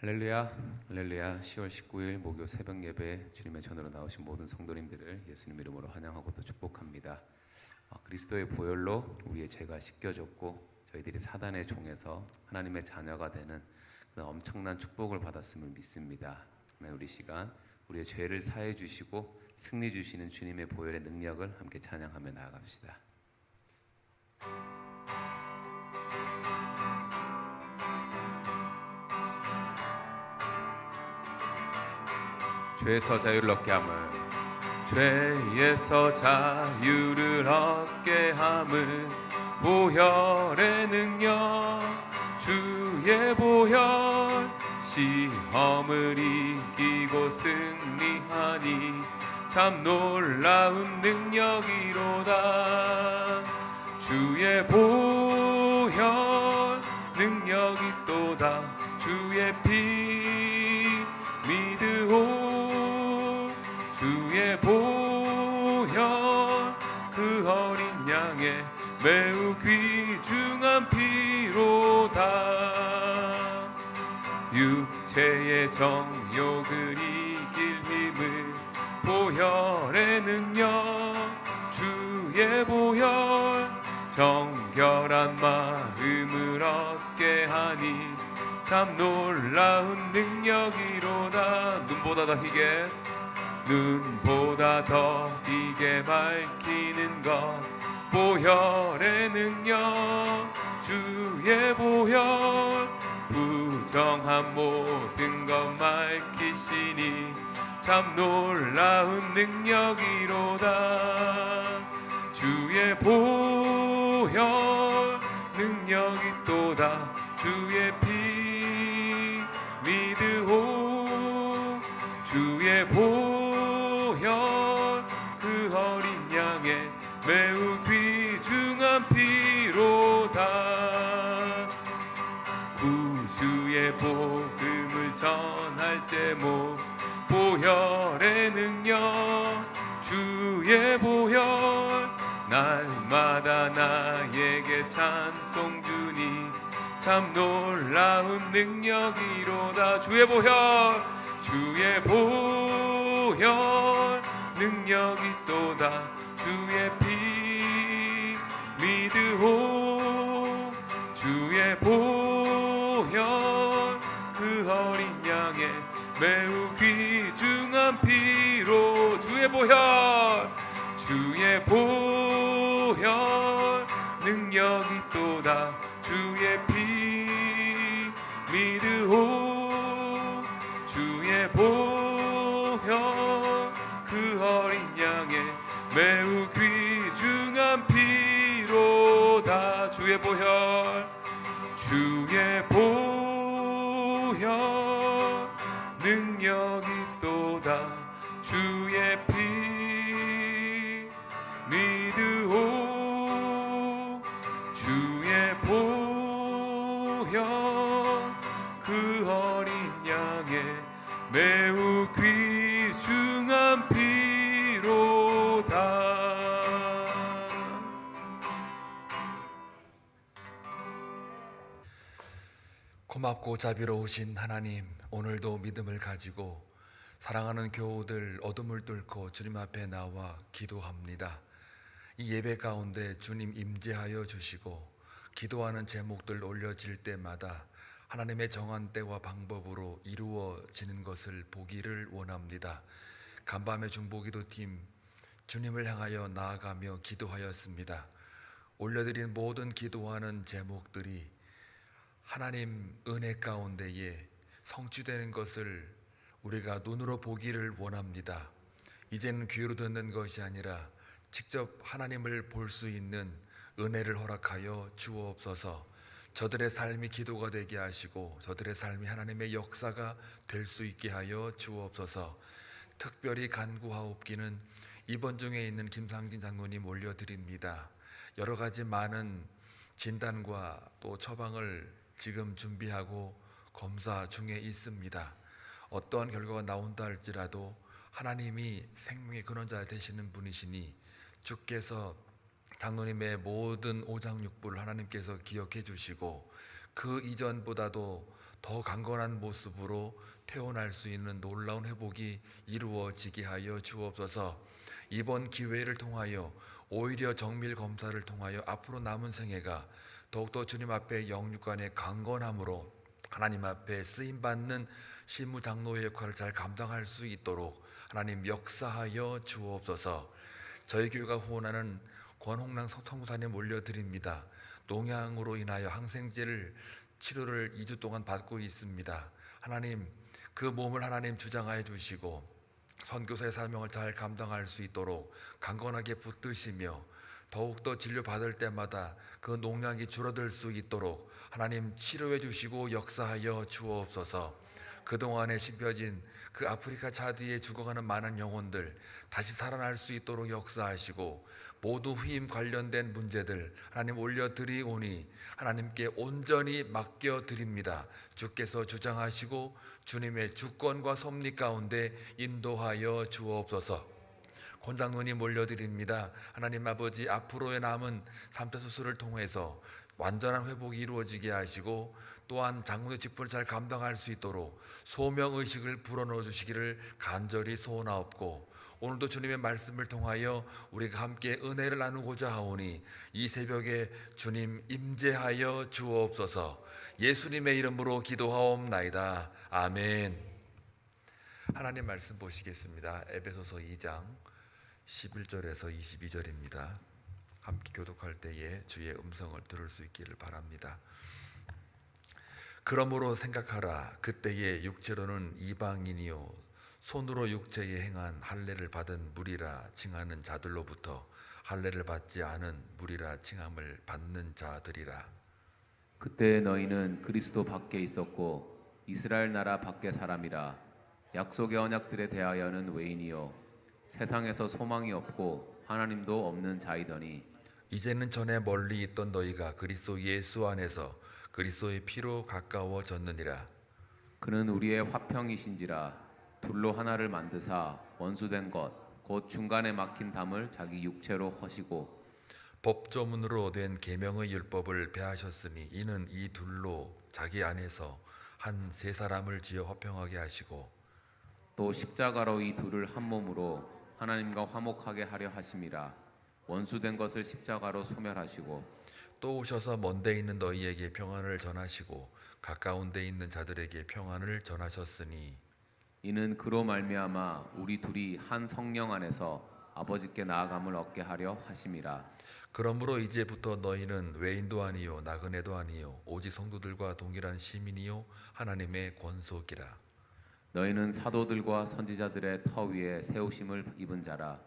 할렐루야, 할렐루야. 10월 19일 목요 새벽 예배 주님의 전으로 나오신 모든 성도님들을 예수님 이름으로 환영하고 또 축복합니다. 그리스도의 보혈로 우리의 죄가 씻겨졌고 저희들이 사단의 종에서 하나님의 자녀가 되는 그런 엄청난 축복을 받았음을 믿습니다. 우리 시간 우리의 죄를 사해 주시고 승리 주시는 주님의 보혈의 능력을 함께 찬양하며 나아갑시다. 죄에서 자유를 얻게 함을, 죄에서 자유를 얻게 함을, 보혈의 능력, 주의 보혈, 시험을 이기고 승리하니 참 놀라운 능력이로다. 주의 보혈 능력이 또다. 주의 피 믿으오. 주의 보혈 그 어린 양의 매우 귀중한 피로다. 육체의 정욕을 이길 힘을, 보혈의 능력, 주의 보혈, 정결한 마음을 얻게 하니 참 놀라운 능력이로다. 눈보다 더 희게, 눈보다 더 희게 밝히는 것, 보혈의 능력, 주의 보혈, 부정한 모든 것 밝히시니 참 놀라운 능력이로다. 주의 보혈 능력이 또다. 주의 피 믿으오. 주의 보혈 그 어린 양의 매우 귀중한 피로다. 구주의 복음을 전할 제목, 보혈의 능력, 주의 보혈, 날마다 나에게 찬송 주니 참 놀라운 능력이로다. 주의 보혈, 주의 보혈 능력이 또다. 주의 피 믿으오. 주의 보혈 그 어린 양의 매우 귀중한 피로, 주의 보혈, 주의 보혈 능력이 또다. 주의 피 믿으오. 주의 보혈 그 어린 양의 매우 귀중한 피로다. 주의 보혈, 주의 보혈 능력이 또다. 주의 피 믿으오. 주의 보혈 그 어린 양의 매우 귀중한 피로다. 고맙고 자비로우신 하나님, 오늘도 믿음을 가지고 사랑하는 교우들 어둠을 뚫고 주님 앞에 나와 기도합니다. 이 예배 가운데 주님 임재하여 주시고 기도하는 제목들 올려질 때마다 하나님의 정한 때와 방법으로 이루어지는 것을 보기를 원합니다. 간밤의 중보기도팀 주님을 향하여 나아가며 기도하였습니다. 올려드린 모든 기도하는 제목들이 하나님 은혜 가운데에 성취되는 것을 우리가 눈으로 보기를 원합니다. 이제는 귀로 듣는 것이 아니라 직접 하나님을 볼 수 있는 은혜를 허락하여 주옵소서. 저들의 삶이 기도가 되게 하시고 저들의 삶이 하나님의 역사가 될 수 있게 하여 주옵소서. 특별히 간구하옵기는 입원 중에 있는 김상진 장로님 올려드립니다. 여러 가지 많은 진단과 또 처방을 지금 준비하고 검사 중에 있습니다. 어떠한 결과가 나온다 할지라도 하나님이 생명의 근원자 되시는 분이시니 주께서 장로님의 모든 오장육부를 하나님께서 기억해 주시고 그 이전보다도 더 강건한 모습으로 태어날 수 있는 놀라운 회복이 이루어지게 하여 주옵소서. 이번 기회를 통하여 오히려 정밀 검사를 통하여 앞으로 남은 생애가 더욱더 주님 앞에 영육간의 강건함으로 하나님 앞에 쓰임받는 신무 장로의 역할을 잘 감당할 수 있도록 하나님 역사하여 주옵소서. 저희 교회가 후원하는 권홍랑 성무사님 올려드립니다. 농양으로 인하여 항생제를 치료를 2주 동안 받고 있습니다. 하나님 그 몸을 하나님 주장하여 주시고 선교사의 사명을 잘 감당할 수 있도록 강건하게 붙드시며 더욱더 진료받을 때마다 그 농약이 줄어들 수 있도록 하나님 치료해 주시고 역사하여 주옵소서. 그동안에 심겨진 그 아프리카 차드에 죽어가는 많은 영혼들 다시 살아날 수 있도록 역사하시고 모두 후임 관련된 문제들 하나님 올려드리오니 하나님께 온전히 맡겨드립니다. 주께서 주장하시고 주님의 주권과 섭리 가운데 인도하여 주옵소서. 권장로님 올려드립니다. 하나님 아버지 앞으로의 남은 산패수술을 통해서 완전한 회복이 이루어지게 하시고 또한 장로의 직분을 잘 감당할 수 있도록 소명의식을 불어넣어 주시기를 간절히 소원하옵고 오늘도 주님의 말씀을 통하여 우리가 함께 은혜를 나누고자 하오니 이 새벽에 주님 임재하여 주옵소서. 예수님의 이름으로 기도하옵나이다. 아멘. 하나님 말씀 보시겠습니다. 에베소서 2장 11절에서 22절입니다. 함께 교독할 때에 주의 음성을 들을 수 있기를 바랍니다. 그러므로 생각하라. 그때에 육체로는 이방인이요 손으로 육체에 행한 할례를 받은 무리라 칭하는 자들로부터 할례를 받지 않은 무리라 칭함을 받는 자들이라. 그때 너희는 그리스도 밖에 있었고 이스라엘 나라 밖의 사람이라. 약속의 언약들에 대하여는 외인이요 세상에서 소망이 없고 하나님도 없는 자이더니 이제는 전에 멀리 있던 너희가 그리스도 예수 안에서 그리스도의 피로 가까워졌느니라. 그는 우리의 화평이신지라. 둘로 하나를 만드사 원수된 것 곧 중간에 막힌 담을 자기 육체로 허시고 법조문으로 된 계명의 율법을 폐하셨으니 이는 이 둘로 자기 안에서 한 세 사람을 지어 화평하게 하시고 또 십자가로 이 둘을 한 몸으로 하나님과 화목하게 하려 하심이라. 원수된 것을 십자가로 소멸하시고 또 오셔서 먼데 있는 너희에게 평안을 전하시고 가까운 데 있는 자들에게 평안을 전하셨으니 이는 그로 말미암아 우리 둘이 한 성령 안에서 아버지께 나아감을 얻게 하려 하심이라. 그러므로 이제부터 너희는 외인도 아니요 나그네도 아니요 오직 성도들과 동일한 시민이요 하나님의 권속이라. 너희는 사도들과 선지자들의 터 위에 세우심을 입은 자라.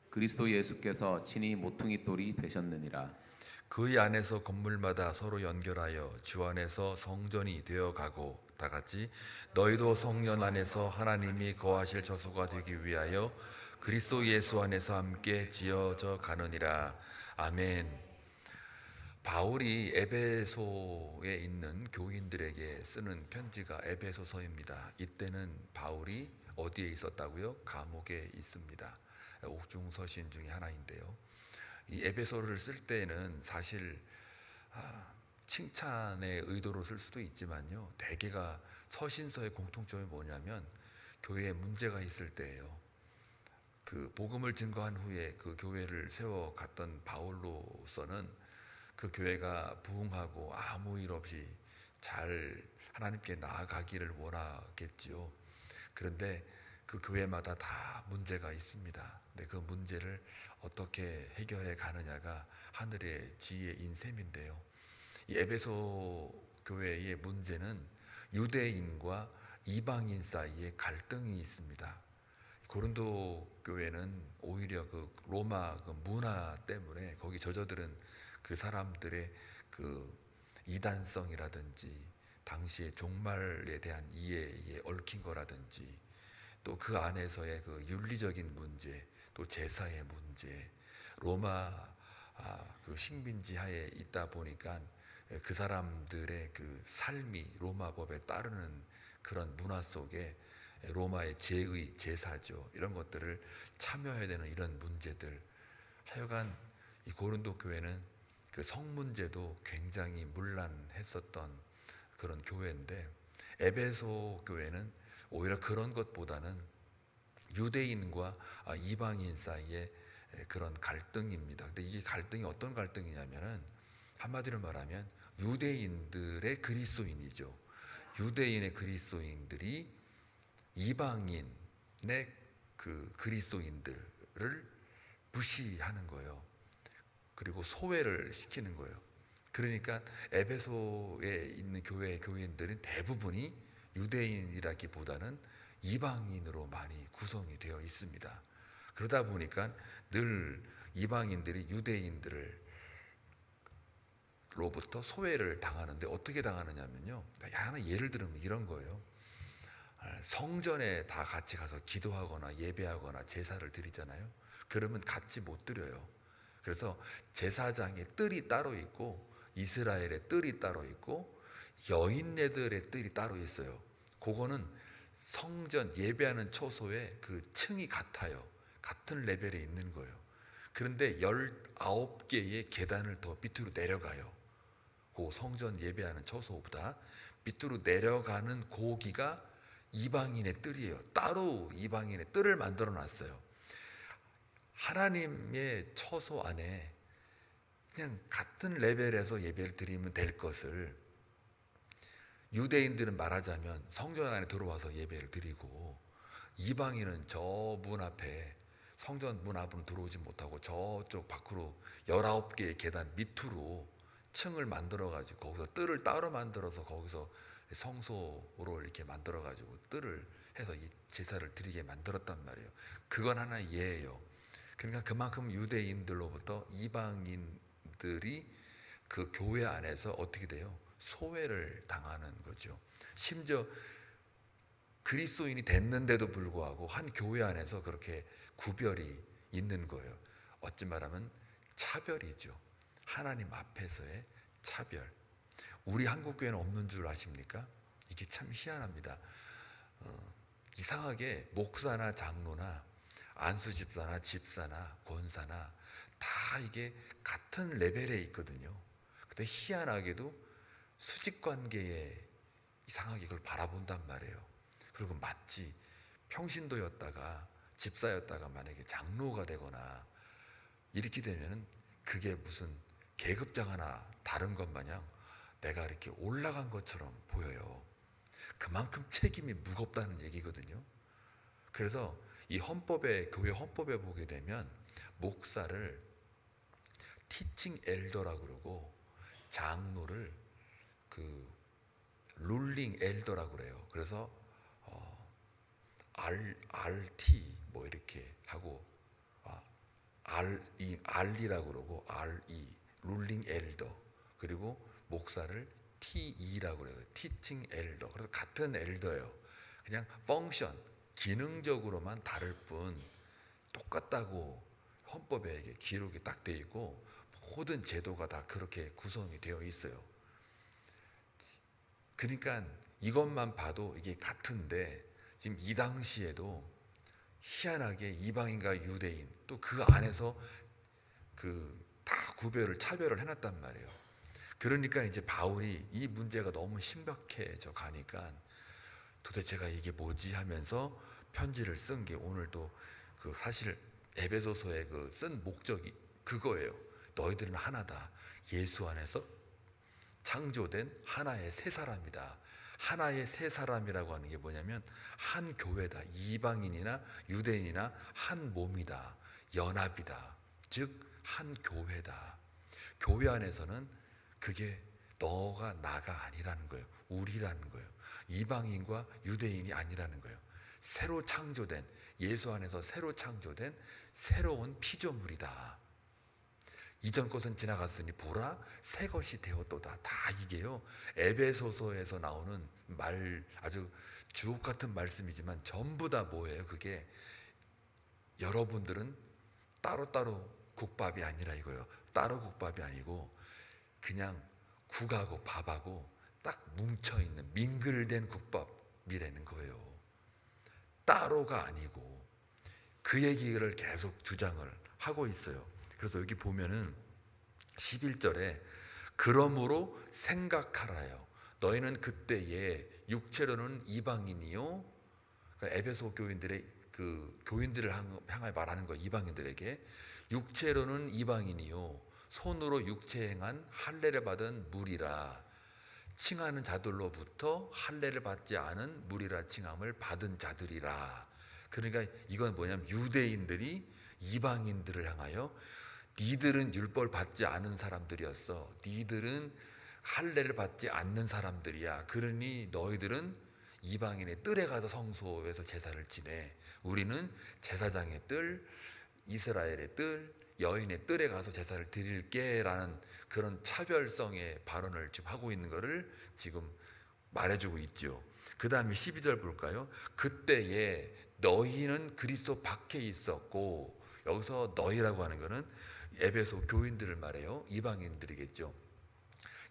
그리스도 예수께서 친히 모퉁이 돌이 되셨느니라. 그의 안에서 건물마다 서로 연결하여 주 안에서 성전이 되어가고 다같이 너희도 성령 안에서 하나님이 거하실 처소가 되기 위하여 그리스도 예수 안에서 함께 지어져 가느니라. 아멘. 바울이 에베소에 있는 교인들에게 쓰는 편지가 에베소서입니다. 이때는 바울이 어디에 있었다고요? 감옥에 있습니다. 옥중서신 중에 하나인데요. 이 에베소를 쓸 때는 사실 칭찬의 의도로 쓸 수도 있지만요, 대개가 서신서의 공통점이 뭐냐면 교회에 문제가 있을 때예요. 그 복음을 증거한 후에 그 교회를 세워갔던 바울로서는 그 교회가 부흥하고 아무 일 없이 잘 하나님께 나아가기를 원하겠지요. 그런데 그 교회마다 다 문제가 있습니다. 근데 그 문제를 어떻게 해결해 가느냐가 하늘의 지혜인 셈인데요. 이 에베소 교회의 문제는 유대인과 이방인 사이에 갈등이 있습니다. 고린도 교회는 오히려 그 로마 그 문화 때문에 거기 저저들은 그 사람들의 그 이단성이라든지 당시의 종말에 대한 이해에 얽힌 거라든지 또 그 안에서의 그 윤리적인 문제, 또 제사의 문제, 로마 그 식민지 하에 있다 보니까 그 사람들의 그 삶이 로마 법에 따르는 그런 문화 속에 로마의 제의, 제사죠, 이런 것들을 참여해야 되는 이런 문제들, 하여간 이 고린도 교회는 그 성 문제도 굉장히 문란했었던 그런 교회인데, 에베소 교회는 오히려 그런 것보다는 유대인과 이방인 사이의 그런 갈등입니다. 근데 이게 갈등이 어떤 갈등이냐면은, 한마디로 말하면 유대인들의 그리스도인이죠. 유대인의 그리스도인들이 이방인의 그 그리스도인들을 무시하는 거예요. 그리고 소외를 시키는 거예요. 그러니까 에베소에 있는 교인들은 대부분이 유대인이라기보다는 이방인으로 많이 구성이 되어 있습니다. 그러다 보니까 늘 이방인들이 유대인들로부터 소외를 당하는데, 어떻게 당하느냐면요, 하나 예를 들면 이런 거예요. 성전에 다 같이 가서 기도하거나 예배하거나 제사를 드리잖아요. 그러면 같이 못 드려요. 그래서 제사장의 뜰이 따로 있고, 이스라엘의 뜰이 따로 있고, 여인네들의 뜰이 따로 있어요. 그거는 성전 예배하는 초소의 그 층이 같아요. 같은 레벨에 있는 거예요. 그런데 19개의 계단을 더 밑으로 내려가요. 그 성전 예배하는 초소보다 밑으로 내려가는 고기가 이방인의 뜰이에요. 따로 이방인의 뜰을 만들어 놨어요. 하나님의 처소 안에 그냥 같은 레벨에서 예배를 드리면 될 것을, 유대인들은 말하자면 성전 안에 들어와서 예배를 드리고, 이방인은 저 문 앞에, 성전 문 앞으로 들어오지 못하고 저쪽 밖으로 19개의 계단 밑으로 층을 만들어 가지고 거기서 뜰을 따로 만들어서 거기서 성소로 이렇게 만들어 가지고 뜰을 해서 이 제사를 드리게 만들었단 말이에요. 그건 하나의 예예요. 그러니까 그만큼 유대인들로부터 이방인들이 그 교회 안에서 어떻게 돼요? 소외를 당하는 거죠. 심지어 그리스도인이 됐는데도 불구하고 한 교회 안에서 그렇게 구별이 있는 거예요. 어찌 말하면 차별이죠. 하나님 앞에서의 차별. 우리 한국 교회는 없는 줄 아십니까? 이게 참 희한합니다. 이상하게 목사나 장로나 안수집사나 집사나 권사나 다 이게 같은 레벨에 있거든요. 근데 희한하게도 수직관계에 이상하게 그걸 바라본단 말이에요. 그리고 마치 평신도였다가 집사였다가 만약에 장로가 되거나 이렇게 되면은 그게 무슨 계급장 하나 다른 것 마냥 내가 이렇게 올라간 것처럼 보여요. 그만큼 책임이 무겁다는 얘기거든요. 그래서 이 헌법에, 교회 헌법에 보게 되면 목사를 티칭 엘더라고 그러고, 장로를 그 룰링 엘더라고 그래요. 그래서 RT 뭐 이렇게 하고, R이라고 그러고, RE 룰링 엘더, 그리고 목사를 TE라고 그래요. 티칭 엘더. 그래서 같은 엘더예요. 그냥 펑션, 기능적으로만 다를 뿐 똑같다고 헌법에 이게 기록이 딱 돼 있고, 모든 제도가 다 그렇게 구성이 되어 있어요. 그러니까 이것만 봐도 이게 같은데, 지금 이 당시에도 희한하게 이방인과 유대인, 또 그 안에서 그 다 구별을, 차별을 해놨단 말이에요. 그러니까 이제 바울이 이 문제가 너무 심각해져 가니까 도대체가 이게 뭐지 하면서 편지를 쓴 게, 오늘도 그 사실 에베소서에 그 쓴 목적이 그거예요. 너희들은 하나다. 예수 안에서 창조된 하나의 새 사람이다. 하나의 새 사람이라고 하는 게 뭐냐면 한 교회다. 이방인이나 유대인이나 한 몸이다. 연합이다. 즉 한 교회다. 교회 안에서는 그게 너가 나가 아니라는 거예요. 우리라는 거예요. 이방인과 유대인이 아니라는 거예요. 새로 창조된, 예수 안에서 새로 창조된 새로운 피조물이다. 이전 것은 지나갔으니 보라 새 것이 되었도다. 다 이게요, 에베소서에서 나오는 말, 아주 주옥 같은 말씀이지만 전부 다 뭐예요? 그게 여러분들은 따로따로 국밥이 아니라 이거예요. 따로 국밥이 아니고 그냥 국하고 밥하고 딱 뭉쳐있는 밍글된 국밥이라는 거예요. 따로가 아니고. 그 얘기를 계속 주장을 하고 있어요. 그래서 여기 보면은 11절에 그러므로 생각하라요. 너희는 그때에 육체로는 이방인이요. 그러니까 에베소 교인들의 그 교인들을 향하여 말하는 거, 이방인들에게 육체로는 이방인이요 손으로 육체 행한 할례를 받은 무리라. 칭하는 자들로부터 할례를 받지 않은 무리라 칭함을 받은 자들이라. 그러니까 이건 뭐냐면 유대인들이 이방인들을 향하여 니들은 율법을 받지 않은 사람들이었어. 니들은 할례를 받지 않는 사람들이야. 그러니 너희들은 이방인의 뜰에 가서 성소에서 제사를 지내. 우리는 제사장의 뜰, 이스라엘의 뜰, 여인의 뜰에 가서 제사를 드릴게 라는 그런 차별성의 발언을 지금 하고 있는 것을 지금 말해주고 있죠. 그 다음에 12절 볼까요? 그때에 너희는 그리스도 밖에 있었고, 여기서 너희라고 하는 것은 에베소 교인들을 말해요. 이방인들이겠죠.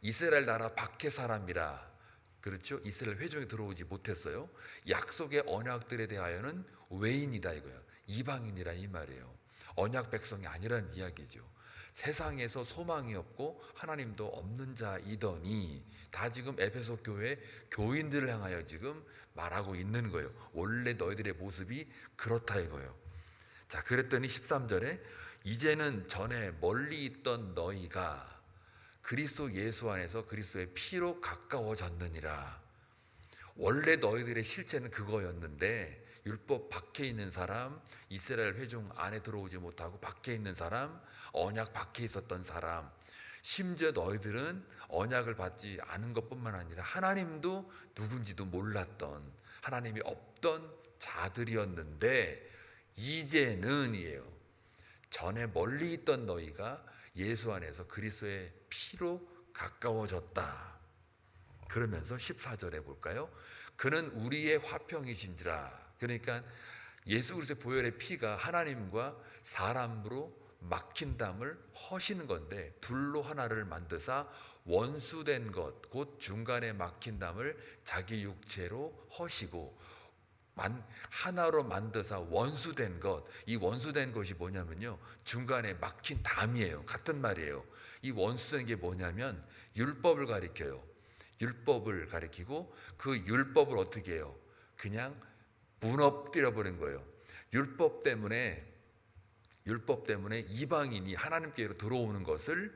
이스라엘 나라 밖의 사람이라. 그렇죠? 이스라엘 회중에 들어오지 못했어요. 약속의 언약들에 대하여는 외인이다 이거예요. 이방인이라 이 말이에요. 언약 백성이 아니라는 이야기죠. 세상에서 소망이 없고 하나님도 없는 자이더니, 다 지금 에베소 교회 교인들을 향하여 지금 말하고 있는 거예요. 원래 너희들의 모습이 그렇다 이거예요. 자, 그랬더니 13절에 이제는 전에 멀리 있던 너희가 그리스도 예수 안에서 그리스도의 피로 가까워졌느니라. 원래 너희들의 실체는 그거였는데 율법 밖에 있는 사람, 이스라엘 회중 안에 들어오지 못하고 밖에 있는 사람, 언약 밖에 있었던 사람, 심지어 너희들은 언약을 받지 않은 것뿐만 아니라 하나님도 누군지도 몰랐던, 하나님이 없던 자들이었는데 이제는이에요. 전에 멀리 있던 너희가 예수 안에서 그리스도의 피로 가까워졌다. 그러면서 14절에 볼까요? 그는 우리의 화평이신지라. 그러니까 예수 그리스도의 보혈의 피가 하나님과 사람으로 막힌 담을 허시는 건데, 둘로 하나를 만드사 원수된 것 곧 중간에 막힌 담을 자기 육체로 허시고, 하나로 만드사 원수된 것, 이 원수된 것이 뭐냐면요, 중간에 막힌 담이에요. 같은 말이에요. 이 원수된 게 뭐냐면 율법을 가리켜요. 율법을 가리키고 그 율법을 어떻게 해요? 그냥 무너뜨려 버린 거예요. 율법 때문에 이방인이 하나님께로 들어오는 것을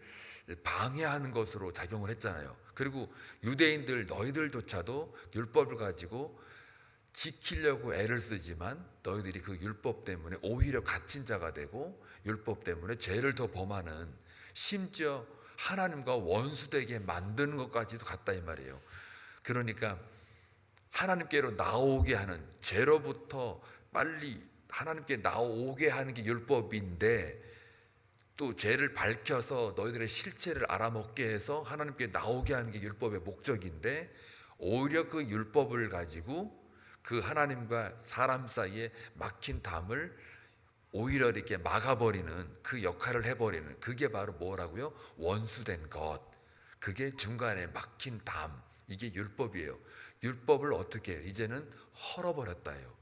방해하는 것으로 작용을 했잖아요. 그리고 유대인들 너희들조차도 율법을 가지고 지키려고 애를 쓰지만 너희들이 그 율법 때문에 오히려 갇힌 자가 되고, 율법 때문에 죄를 더 범하는, 심지어 하나님과 원수되게 만드는 것까지도 같다 이 말이에요. 그러니까 하나님께로 나오게 하는, 죄로부터 빨리 하나님께 나오게 하는 게 율법인데, 또 죄를 밝혀서 너희들의 실체를 알아먹게 해서 하나님께 나오게 하는 게 율법의 목적인데, 오히려 그 율법을 가지고 그 하나님과 사람 사이에 막힌 담을 오히려 이렇게 막아버리는 그 역할을 해버리는, 그게 바로 뭐라고요? 원수된 것. 그게 중간에 막힌 담, 이게 율법이에요. 율법을 어떻게 해요? 이제는 헐어버렸다요.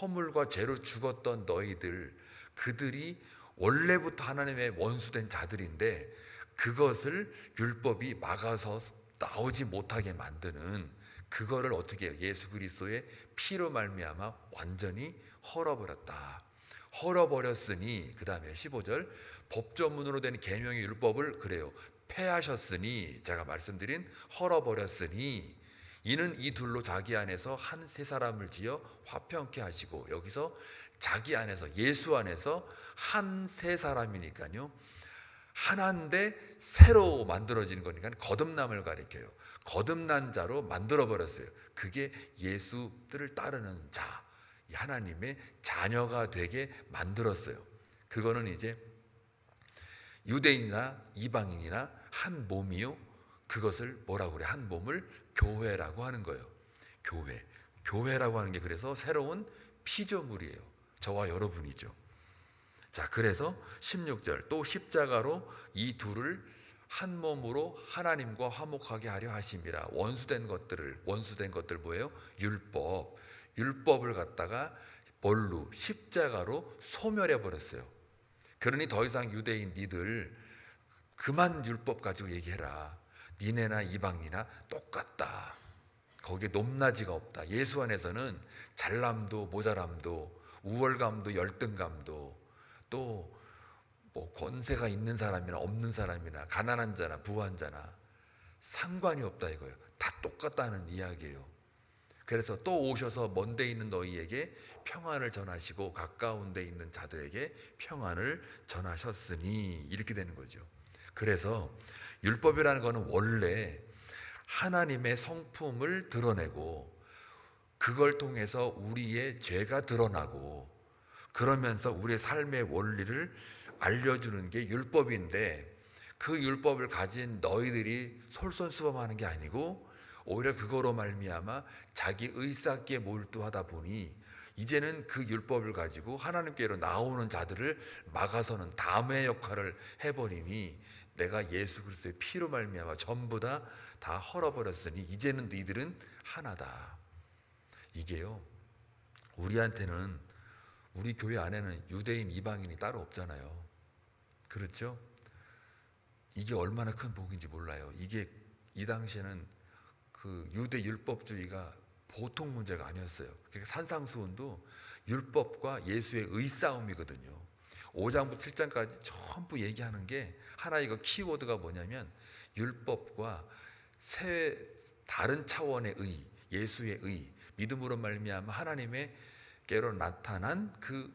허물과 죄로 죽었던 너희들, 그들이 원래부터 하나님의 원수된 자들인데 그것을 율법이 막아서 나오지 못하게 만드는, 그거를 어떻게 해요? 예수 그리스도의 피로 말미암아 완전히 헐어버렸다. 헐어버렸으니, 그 다음에 15절, 법조문으로 된 계명의 율법을 그래요 폐하셨으니, 제가 말씀드린 헐어버렸으니 이는 이 둘로 자기 안에서 한 세 사람을 지어 화평케 하시고, 여기서 자기 안에서, 예수 안에서 한 세 사람이니까요, 하나인데 새로 만들어지는 거니까 거듭남을 가리켜요. 거듭난 자로 만들어버렸어요. 그게 예수를 따르는 자, 하나님의 자녀가 되게 만들었어요. 그거는 이제 유대인이나 이방인이나 한 몸이요, 그것을 뭐라고 그래? 한 몸을 교회라고 하는 거예요. 교회라고 하는 게 그래서 새로운 피조물이에요. 저와 여러분이죠. 자, 그래서 16절, 또 십자가로 이 둘을 한 몸으로 하나님과 화목하게 하려 하심이라. 원수된 것들 뭐예요? 율법을 갖다가 뭘로? 십자가로 소멸해 버렸어요. 그러니 더 이상 유대인 니들 그만 율법 가지고 얘기해라. 미네나 이방이나 똑같다. 거기에 높낮이가 없다. 예수 안에서는 잘남도 모자람도 우월감도 열등감도 또 뭐 권세가 있는 사람이나 없는 사람이나 가난한 자나 부한 자나 상관이 없다 이거예요. 다 똑같다는 이야기예요. 그래서 또 오셔서 먼데 있는 너희에게 평안을 전하시고 가까운 데 있는 자들에게 평안을 전하셨으니 이렇게 되는 거죠. 그래서 율법이라는 것은 원래 하나님의 성품을 드러내고 그걸 통해서 우리의 죄가 드러나고 그러면서 우리의 삶의 원리를 알려주는 게 율법인데 그 율법을 가진 너희들이 솔선수범하는 게 아니고 오히려 그거로 말미암아 자기 의쌓기에 몰두하다 보니 이제는 그 율법을 가지고 하나님께로 나오는 자들을 막아서는 담의 역할을 해버리니 내가 예수 그리스도의 피로 말미암아 전부 다 헐어버렸으니 이제는 너희들은 하나다. 이게요, 우리한테는 우리 교회 안에는 유대인 이방인이 따로 없잖아요. 그렇죠? 이게 얼마나 큰 복인지 몰라요. 이게 이 당시에는 그 유대 율법주의가 보통 문제가 아니었어요. 그러니까 산상수훈도 율법과 예수의 의싸움이거든요. 5장부터 7장까지 전부 얘기하는 게 하나 이거 키워드가 뭐냐면 율법과 다른 차원의 의, 예수의 의, 믿음으로 말미암아 하나님의께로 나타난 그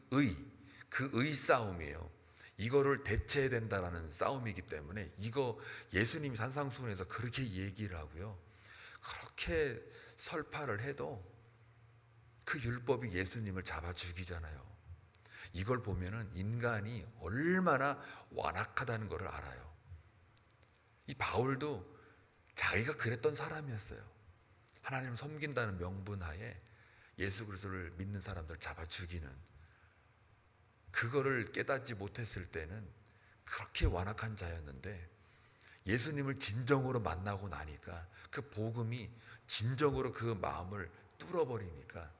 의싸움이에요. 이거를 대체해야 된다라는 싸움이기 때문에 이거 예수님이 산상수훈에서 그렇게 얘기를 하고요. 그렇게 설파를 해도 그 율법이 예수님을 잡아 죽이잖아요. 이걸 보면은 인간이 얼마나 완악하다는 것을 알아요. 이 바울도 자기가 그랬던 사람이었어요. 하나님을 섬긴다는 명분하에 예수 그리스도를 믿는 사람들을 잡아 죽이는, 그거를 깨닫지 못했을 때는 그렇게 완악한 자였는데 예수님을 진정으로 만나고 나니까 그 복음이 진정으로 그 마음을 뚫어버리니까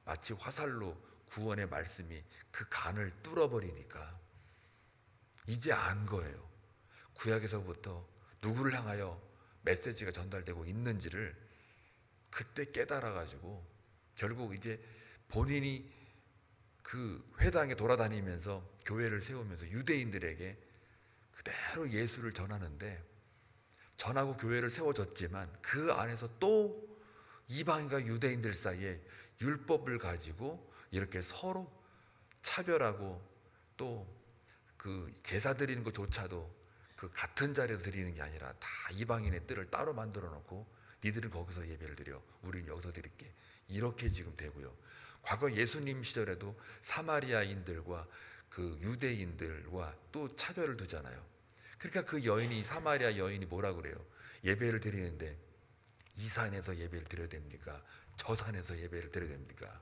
마치 화살로 구원의 말씀이 그 간을 뚫어버리니까 이제 안 거예요. 구약에서부터 누구를 향하여 메시지가 전달되고 있는지를 그때 깨달아가지고 결국 이제 본인이 그 회당에 돌아다니면서 교회를 세우면서 유대인들에게 그대로 예수를 전하는데, 전하고 교회를 세워졌지만 그 안에서 또 이방인과 유대인들 사이에 율법을 가지고 이렇게 서로 차별하고 또 그 제사 드리는 것조차도 그 같은 자리에서 드리는 게 아니라 다 이방인의 뜰을 따로 만들어 놓고 니들은 거기서 예배를 드려, 우리는 여기서 드릴게, 이렇게 지금 되고요. 과거 예수님 시절에도 사마리아인들과 그 유대인들과 또 차별을 두잖아요. 그러니까 그 여인이, 사마리아 여인이 뭐라 그래요? 예배를 드리는데 이 산에서 예배를 드려야 됩니까? 저 산에서 예배를 드려야 됩니까?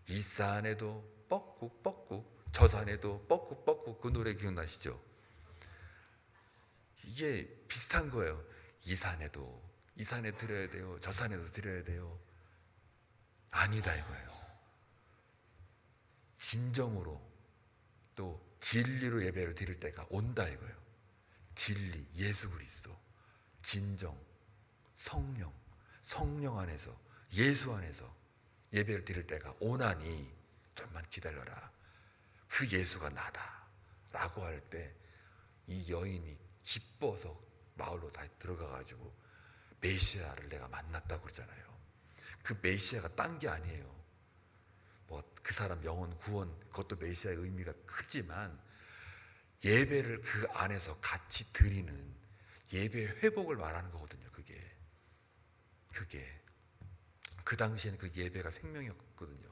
이 산에도 뻐꾹 뻐꾹 저 산에도 뻐꾹 뻐꾹, 그 노래 기억나시죠? 이게 비슷한 거예요. 이 산에 드려야 돼요, 저 산에도 드려야 돼요. 아니다 이거예요. 진정으로 또 진리로 예배를 드릴 때가 온다 이거예요. 진리, 예수 그리스도, 진정, 성령 안에서, 예수 안에서 예배를 드릴 때가 오나니 좀만 기다려라, 그 예수가 나다 라고 할 때 이 여인이 기뻐서 마을로 다 들어가가지고 메시아를 내가 만났다고 그러잖아요. 그 메시아가 딴 게 아니에요. 뭐 그 사람 영혼 구원, 그것도 메시아의 의미가 크지만 예배를 그 안에서 같이 드리는 예배 회복을 말하는 거거든요. 그게 그 당시에는 그 예배가 생명이었거든요.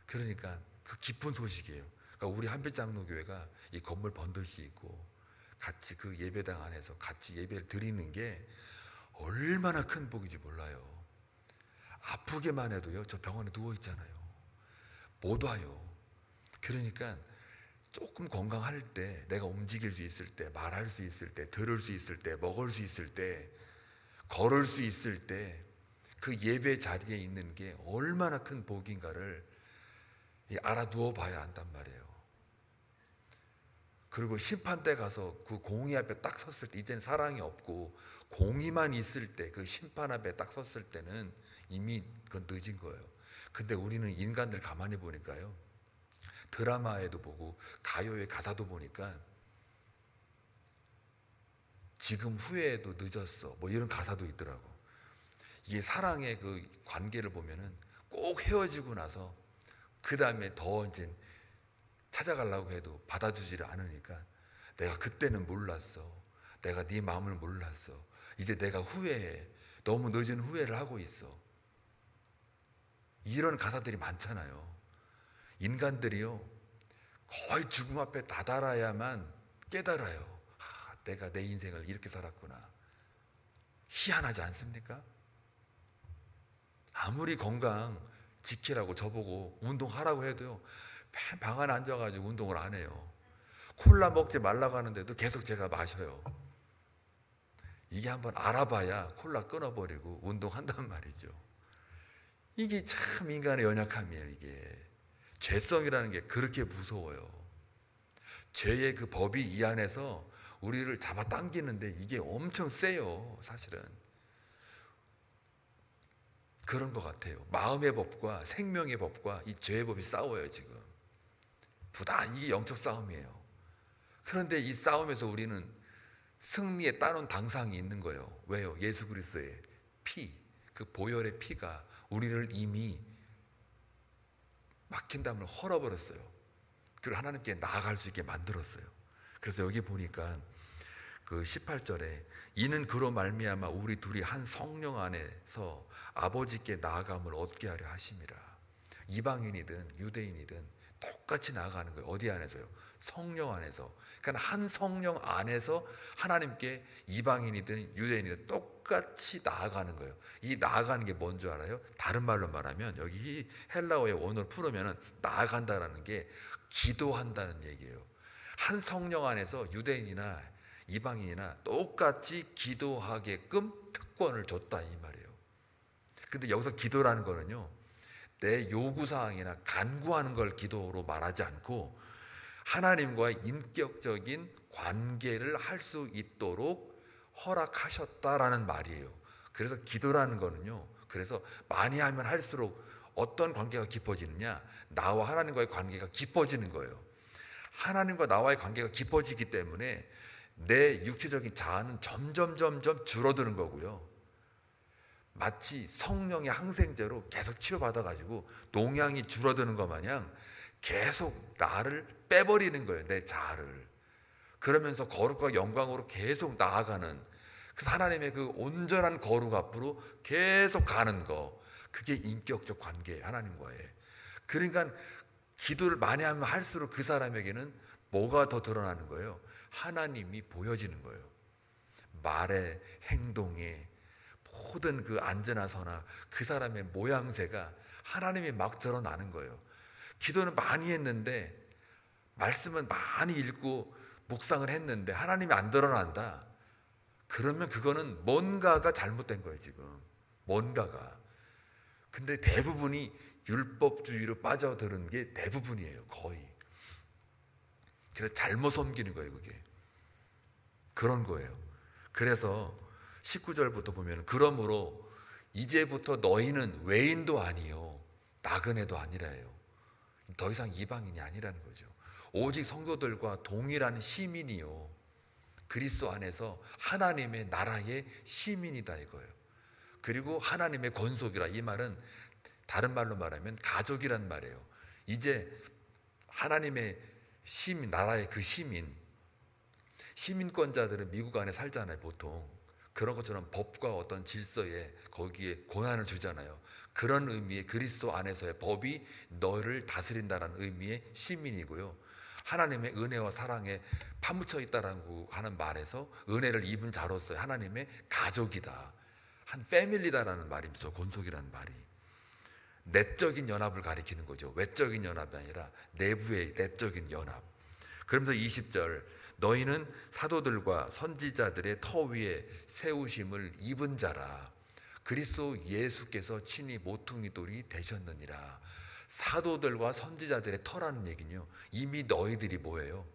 그러니까 그 기쁜 소식이에요. 그러니까 우리 한빛장로교회가 이 건물 번들수 있고 같이 그 예배당 안에서 같이 예배를 드리는 게 얼마나 큰 복인지 몰라요. 아프기만 해도요, 저 병원에 누워 있잖아요. 못 와요. 그러니까 조금 건강할 때, 내가 움직일 수 있을 때, 말할 수 있을 때, 들을 수 있을 때, 먹을 수 있을 때, 걸을 수 있을 때 그 예배 자리에 있는 게 얼마나 큰 복인가를 알아 누워 봐야 안단 말이에요. 그리고 심판대 가서 그 공의 앞에 딱 섰을 때 이제는 사랑이 없고 공의만 있을 때, 그 심판 앞에 딱 섰을 때는 이미 그건 늦은 거예요. 근데 우리는 인간들 가만히 보니까요, 드라마에도 보고 가요의 가사도 보니까 지금 후회해도 늦었어 뭐 이런 가사도 있더라고. 이게 사랑의 그 관계를 보면은 꼭 헤어지고 나서 그 다음에 더 이제 찾아가려고 해도 받아주지를 않으니까, 내가 그때는 몰랐어, 내가 네 마음을 몰랐어, 이제 내가 후회해, 너무 늦은 후회를 하고 있어, 이런 가사들이 많잖아요. 인간들이요, 거의 죽음 앞에 다다라야만 깨달아요. 내가 내 인생을 이렇게 살았구나. 희한하지 않습니까? 아무리 건강 지키라고 저보고 운동하라고 해도요, 맨 방 안에 앉아가지고 운동을 안 해요. 콜라 먹지 말라고 하는데도 계속 제가 마셔요. 이게 한번 알아봐야 콜라 끊어버리고 운동한단 말이죠. 이게 참 인간의 연약함이에요. 이게 죄성이라는 게 그렇게 무서워요. 죄의 그 법이 이 안에서 우리를 잡아당기는데 이게 엄청 세요. 사실은 그런 것 같아요. 마음의 법과 생명의 법과 이 죄의 법이 싸워요. 지금 부단 이게 영적 싸움이에요. 그런데 이 싸움에서 우리는 승리에 따놓은 당상이 있는 거예요. 왜요? 예수 그리스도의 피, 그 보혈의 피가 우리를 이미 막힌 담을 헐어버렸어요. 그리고 하나님께 나아갈 수 있게 만들었어요. 그래서 여기 보니까 그 18절에 이는 그로 말미암아 우리 둘이 한 성령 안에서 아버지께 나아감을 얻게 하려 하심이라. 이방인이든 유대인이든 똑같이 나아가는 거예요. 어디 안에서요? 성령 안에서. 그러니까 한 성령 안에서 하나님께 이방인이든 유대인이든 똑같이 나아가는 거예요. 이 나아가는 게 뭔 줄 알아요? 다른 말로 말하면 여기 헬라어의 원어를 풀으면 나아간다라는 게 기도한다는 얘기예요. 한 성령 안에서 유대인이나 이방인이나 똑같이 기도하게끔 특권을 줬다 이 말이에요. 근데 여기서 기도라는 거는요, 내 요구사항이나 간구하는 걸 기도로 말하지 않고 하나님과의 인격적인 관계를 할 수 있도록 허락하셨다라는 말이에요. 그래서 기도라는 거는요, 그래서 많이 하면 할수록 어떤 관계가 깊어지느냐, 나와 하나님과의 관계가 깊어지는 거예요. 하나님과 나와의 관계가 깊어지기 때문에 내 육체적인 자아는 점점 줄어드는 거고요. 마치 성령의 항생제로 계속 치료받아가지고 농양이 줄어드는 것 마냥 계속 나를 빼버리는 거예요. 내 자아를. 그러면서 거룩과 영광으로 계속 나아가는, 그래서 하나님의 그 온전한 거룩 앞으로 계속 가는 거, 그게 인격적 관계예요. 하나님과의. 그러니까 기도를 많이 하면 할수록 그 사람에게는 뭐가 더 드러나는 거예요? 하나님이 보여지는 거예요. 말에, 행동에, 모든 그 앉으나 서나 그 사람의 모양새가 하나님이 막 드러나는 거예요. 기도는 많이 했는데, 말씀은 많이 읽고 묵상을 했는데 하나님이 안 드러난다. 그러면 그거는 뭔가가 잘못된 거예요. 지금 뭔가가. 근데 대부분이 율법주의로 빠져드는 게 대부분이에요. 거의. 그래서 잘못 섬기는 거예요. 그게 그런 거예요. 그래서 19절부터 보면, 그러므로 이제부터 너희는 외인도 아니요 나그네도 아니라요. 더 이상 이방인이 아니라는 거죠. 오직 성도들과 동일한 시민이요 그리스도 안에서 하나님의 나라의 시민이다 이거예요. 그리고 하나님의 권속이라, 이 말은 다른 말로 말하면 가족이란 말이에요. 이제 하나님의 시민, 나라의 그 시민권자들은 미국 안에 살잖아요. 보통 그런 것처럼 법과 어떤 질서에 거기에 권한을 주잖아요. 그런 의미의 그리스도 안에서의 법이 너를 다스린다는 의미의 시민이고요, 하나님의 은혜와 사랑에 파묻혀 있다라고 하는 말에서 은혜를 입은 자로서 하나님의 가족이다, 한 패밀리다라는 말이죠. 권속이라는 말이 내적인 연합을 가리키는 거죠. 외적인 연합이 아니라 내부의 내적인 연합. 그러면서 20절, 너희는 사도들과 선지자들의 터 위에 세우심을 입은 자라. 그리스도 예수께서 친히 모퉁이 돌이 되셨느니라. 사도들과 선지자들의 터라는 얘기는요, 이미 너희들이 뭐예요?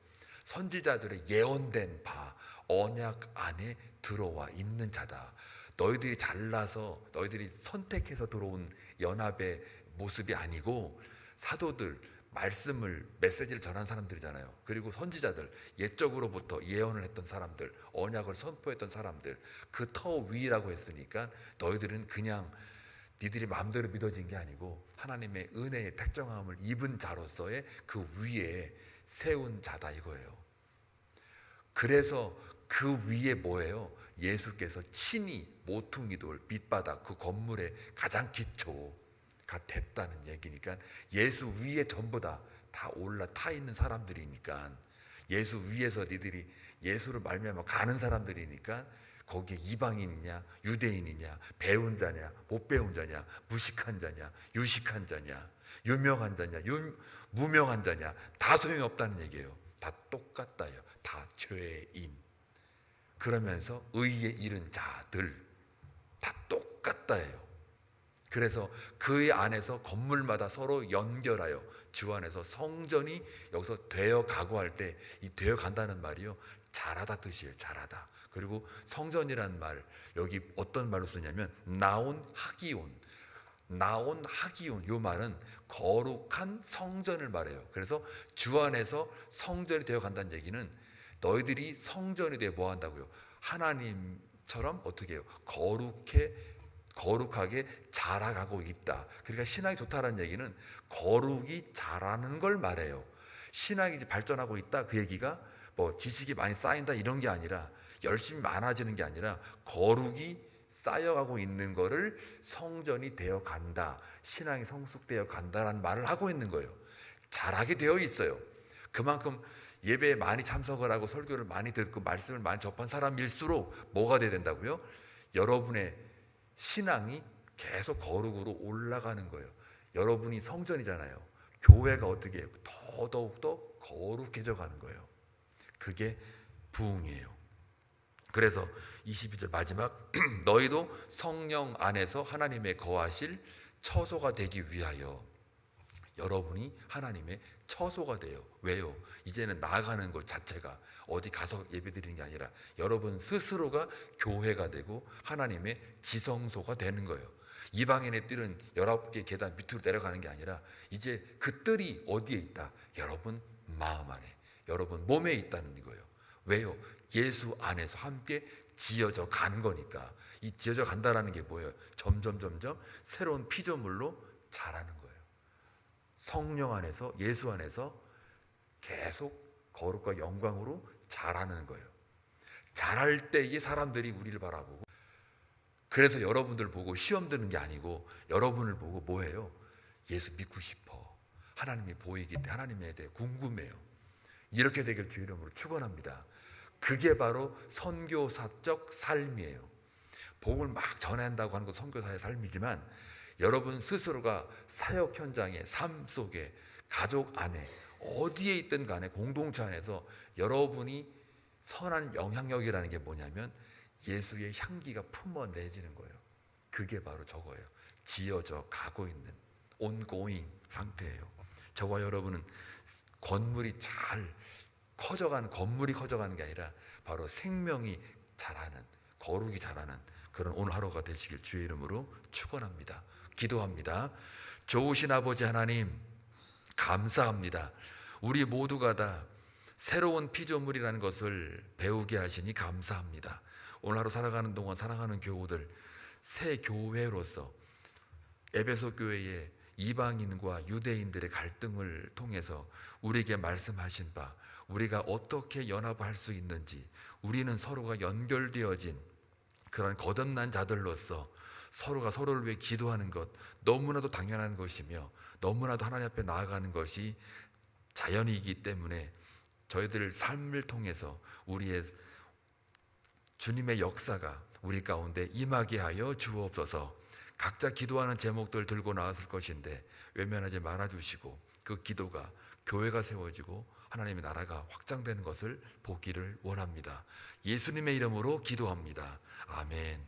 선지자들의 예언된 바 언약 안에 들어와 있는 자다. 너희들이 잘나서 너희들이 선택해서 들어온 연합의 모습이 아니고 사도들, 말씀을 메시지를 전한 사람들이잖아요. 그리고 선지자들, 옛적으로부터 예언을 했던 사람들, 언약을 선포했던 사람들, 그 터 위라고 했으니까 너희들은 그냥 니들이 마음대로 믿어진 게 아니고 하나님의 은혜의 택정함을 입은 자로서의 그 위에 세운 자다 이거예요. 그래서 그 위에 뭐예요? 예수께서 친히 모퉁이돌 밑바닥 그 건물의 가장 기초가 됐다는 얘기니까 예수 위에 전부 다 올라타 있는 사람들이니까 예수 위에서 니들이 예수를 말미암아 가는 사람들이니까 거기에 이방인이냐 유대인이냐 배운 자냐 못 배운 자냐 무식한 자냐 유식한 자냐 유명한 자냐 무명한 자냐 다 소용없다는 얘기예요. 다 똑같다요. 다 죄인. 그러면서 의에 이른 자들 다 똑같다예요. 그래서 그 안에서 건물마다 서로 연결하여 주 안에서 성전이 여기서 되어가고 할 때 이 되어간다는 말이요 잘하다 뜻이에요. 잘하다. 그리고 성전이라는 말 여기 어떤 말로 쓰냐면 나온 하기온 이 말은 거룩한 성전을 말해요. 그래서 주 안에서 성전이 되어간다는 얘기는 너희들이 성전이 되어 뭐 한다고요? 하나님처럼 어떻게 해요? 거룩하게 자라가고 있다. 그러니까 신앙이 좋다는 얘기는 거룩이 자라는 걸 말해요. 신앙이 발전하고 있다 그 얘기가 뭐 지식이 많이 쌓인다 이런 게 아니라 열심히 많아지는 게 아니라 거룩이 쌓여가고 있는 거를 성전이 되어 간다. 신앙이 성숙되어 간다라는 말을 하고 있는 거예요. 잘하게 되어 있어요. 그만큼 예배에 많이 참석을 하고 설교를 많이 듣고 말씀을 많이 접한 사람일수록 뭐가 돼야 된다고요? 여러분의 신앙이 계속 거룩으로 올라가는 거예요. 여러분이 성전이잖아요. 교회가 어떻게 해요? 더더욱더 거룩해져 가는 거예요. 그게 부흥이에요. 그래서 22절 마지막 너희도 성령 안에서 하나님의 거하실 처소가 되기 위하여 여러분이 하나님의 처소가 돼요. 왜요? 이제는 나아가는 것 자체가 어디 가서 예배드리는 게 아니라 여러분 스스로가 교회가 되고 하나님의 지성소가 되는 거예요. 이방인의 뜰은 19개 계단 밑으로 내려가는 게 아니라 이제 그 뜰이 어디에 있다? 여러분 마음 안에, 여러분 몸에 있다는 거예요. 왜요? 예수 안에서 함께 지어져 가는 거니까. 이 지어져 간다라는 게 뭐예요? 점점 새로운 피조물로 자라는 거예요. 성령 안에서 예수 안에서 계속 거룩과 영광으로 자라는 거예요. 자랄 때에 사람들이 우리를 바라보고 그래서 여러분들 보고 시험 드는 게 아니고 여러분을 보고 뭐예요? 예수 믿고 싶어. 하나님이 보이기 때문에 하나님에 대해 궁금해요. 이렇게 되길 주 이름으로 축원합니다. 그게 바로 선교사적 삶이에요. 복음을 막 전한다고 하는 건 선교사의 삶이지만 여러분 스스로가 사역 현장의 삶 속에 가족 안에 어디에 있든 간에 공동체 안에서 여러분이 선한 영향력이라는 게 뭐냐면 예수의 향기가 품어내지는 거예요. 그게 바로 저거예요. 지어져 가고 있는 ongoing 상태예요. 저와 여러분은 건물이 건물이 커져가는 게 아니라 바로 생명이 자라는 거룩이 자라는 그런 오늘 하루가 되시길 주의 이름으로 축원합니다. 기도합니다. 좋으신 아버지 하나님 감사합니다. 우리 모두가 다 새로운 피조물이라는 것을 배우게 하시니 감사합니다. 오늘 하루 살아가는 동안 사랑하는 교우들 새 교회로서 에베소 교회의 이방인과 유대인들의 갈등을 통해서 우리에게 말씀하신 바 우리가 어떻게 연합할 수 있는지 우리는 서로가 연결되어진 그런 거듭난 자들로서 서로가 서로를 위해 기도하는 것 너무나도 당연한 것이며 너무나도 하나님 앞에 나아가는 것이 자연이기 때문에 저희들 삶을 통해서 우리의 주님의 역사가 우리 가운데 임하게 하여 주옵소서. 각자 기도하는 제목들 들고 나왔을 것인데 외면하지 말아주시고 그 기도가 교회가 세워지고 하나님의 나라가 확장되는 것을 보기를 원합니다. 예수님의 이름으로 기도합니다. 아멘.